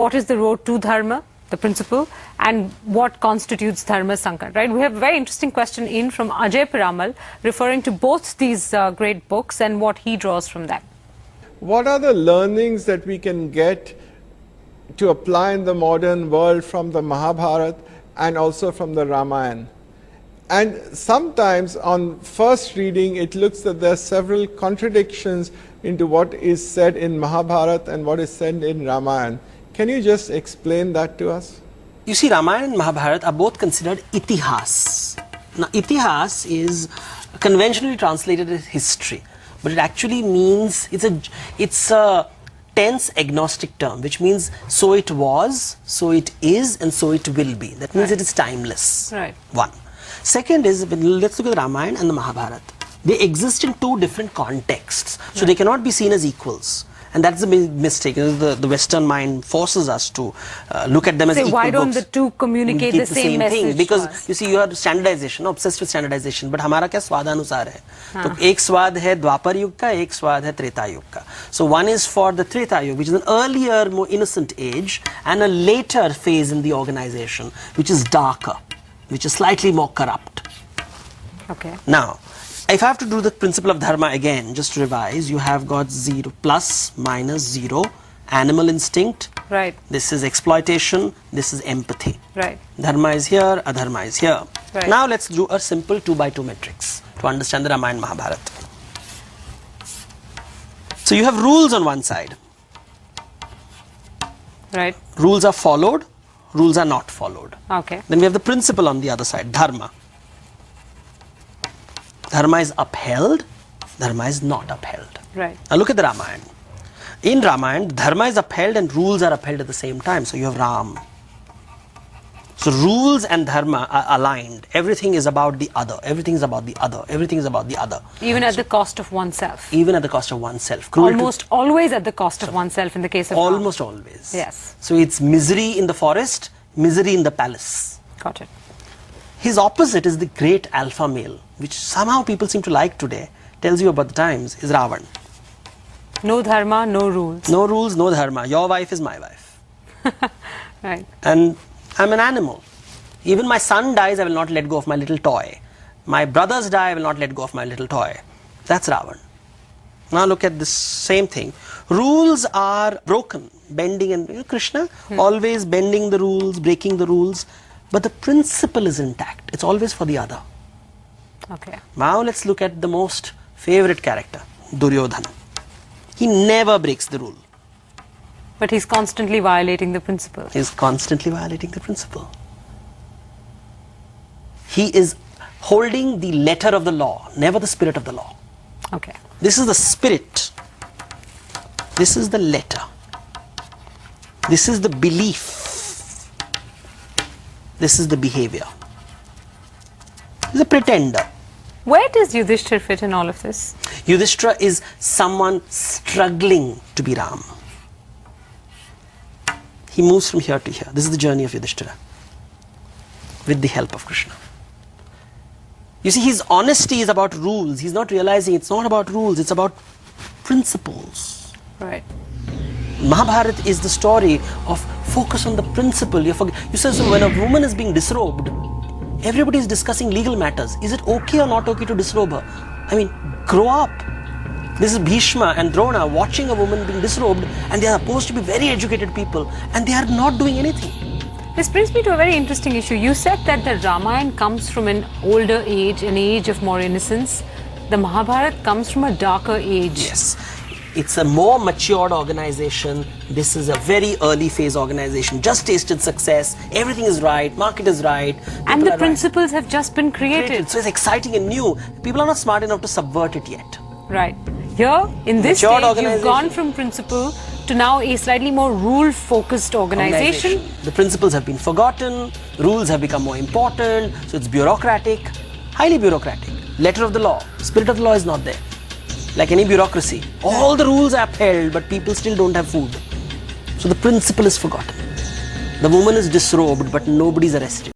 what is the road to dharma, the principle, and what constitutes dharma sankat, right? We have a very interesting question in from Ajay Piramal referring to both these great books and what he draws from that. What are the learnings that we can get to apply in the modern world from the Mahabharata and also from the Ramayana? And sometimes on first reading it looks that there are several contradictions into what is said in Mahabharata and what is said in Ramayana. Can you just explain that to us? You see, Ramayana and Mahabharata are both considered itihas. Now, itihas is conventionally translated as history, but it actually means it's a tense agnostic term, which means so it was, so it is, and so it will be. That means it is timeless. Right. One. Second is, let's look at the Ramayana and the Mahabharata. They exist in two different contexts, so they cannot be seen as equals. And that's the mistake. The Western mind forces us to look at them as equal why don't books. the two communicate the same message thing? Because you see, you are standardization, obsessed with standardization. But हमारा क्या स्वादानुसार है? तो एक स्वाद है द्वापर युग का, एक स्वाद है त्रेता युग का. So one is for the Treta Yuga, which is an earlier, more innocent age, and a later phase in the organization, which is darker, which is slightly more corrupt. Okay. Now, if I have to do the principle of dharma again, just to revise, you have got 0, plus, minus, 0, animal instinct. Right. This is exploitation, this is empathy. Right. Dharma is here, adharma is here. Right. Now let's do a simple 2x2 matrix to understand the Ramayana and Mahabharata. So you have rules on one side. Right. Rules are followed, rules are not followed. Okay. Then we have the principle on the other side, dharma. Dharma is upheld, dharma is not upheld. Right. Now look at the Ramayana. In Ramayana, dharma is upheld and rules are upheld at the same time. So you have Ram. So rules and dharma are aligned. Everything is about the other. Everything is about the other. Everything is about the other. Even at the cost of oneself. Even at the cost of oneself. Almost always at the cost of oneself in the case of Ram. Almost always. Yes. So it's misery in the forest, misery in the palace. Got it. His opposite is the great alpha male, which somehow people seem to like today, tells you about the times, is Ravan. No dharma, no rules. No rules, no dharma. Your wife is my wife. Right. And I'm an animal. Even my son dies, I will not let go of my little toy. My brothers die, I will not let go of my little toy. That's Ravan. Now look at this same thing. Rules are broken, bending, and Krishna always bending the rules, breaking the rules. But the principle is intact. It's always for the other. Okay. Now let's look at the most favorite character, Duryodhana. He never breaks the rule. But he's constantly violating the principle. He's constantly violating the principle. He is holding the letter of the law, never the spirit of the law. Okay. This is the spirit. This is the letter. This is the belief. This is the behavior. He's a pretender. Where does Yudhishthir fit in all of this? Yudhishthira is someone struggling to be Ram. He moves from here to here. This is the journey of Yudhishthira with the help of Krishna. You see, his honesty is about rules. He's not realizing it's not about rules, it's about principles. Right. Mahabharata is the story of focus on the principle. You say, so when a woman is being disrobed, everybody is discussing legal matters. Is it okay or not okay to disrobe her? I mean, grow up. This is Bhishma and Drona watching a woman being disrobed, and they are supposed to be very educated people, and they are not doing anything. This brings me to a very interesting issue. You said that the Ramayana comes from an older age, an age of more innocence. The Mahabharata comes from a darker age. Yes. It's a more matured organization. This is a very early phase organization. Just tasted success. Everything is right. Market is right. And the principles have just been created. So it's exciting and new. People are not smart enough to subvert it yet. Right. Here, in this Matured stage, you've gone from principle to now a slightly more rule-focused organization. The principles have been forgotten. Rules have become more important. So it's bureaucratic. Highly bureaucratic. Letter of the law. Spirit of the law is not there. Like any bureaucracy, all the rules are upheld, but people still don't have food. So the principle is forgotten. The woman is disrobed, but nobody's arrested.